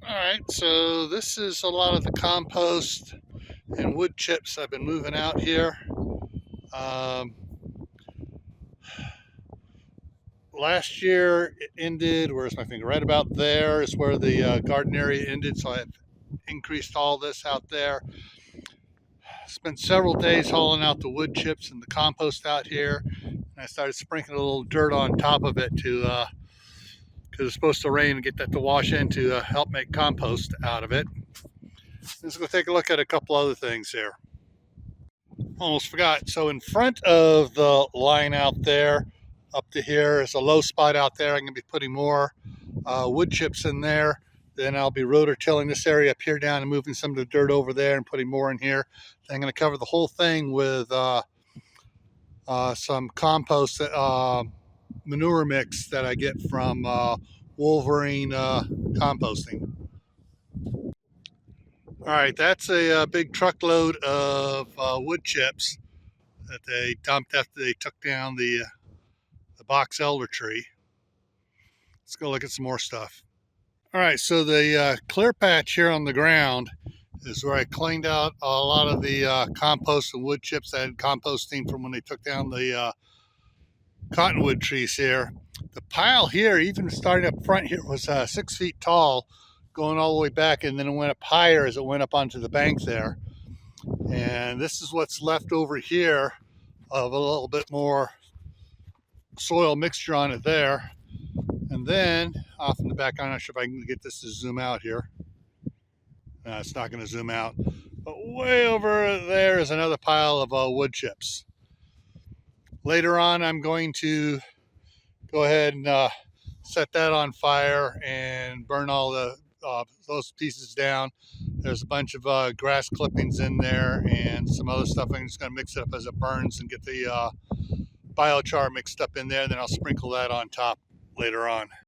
All right, so this is a lot of the compost and wood chips I've been moving out here. Um, Last year it ended, where's my finger? Right about there is where the garden area ended, so I've increased all this out there. Spent several days hauling out the wood chips and the compost out here, and I started sprinkling a little dirt on top of it to because it's supposed to rain and get that to wash in to help make compost out of it. Let's go take a look at a couple other things here. Almost forgot. So in front of the line out there, up to here is a low spot out there. I'm going to be putting more wood chips in there. Then I'll be rotor-tilling this area up here down and moving some of the dirt over there and putting more in here. Then I'm going to cover the whole thing with some compost manure mix that I get from Wolverine composting. All right, that's a big truckload of wood chips that they dumped after they took down the box elder tree. Let's go look at some more stuff. All right, so the clear patch here on the ground is where I cleaned out a lot of the compost and wood chips that I had composting from when they took down the cottonwood trees here. The pile here, even starting up front here, was 6 feet tall, going all the way back, and then it went up higher as it went up onto the bank there. And this is what's left over here of a little bit more soil mixture on it there. And then off in the back, I'm not sure if I can get this to zoom out here. No, it's not going to zoom out. But way over there is another pile of wood chips. Later on, I'm going to go ahead and set that on fire and burn all the those pieces down. There's a bunch of grass clippings in there and some other stuff. I'm just going to mix it up as it burns and get the biochar mixed up in there. Then I'll sprinkle that on top later on.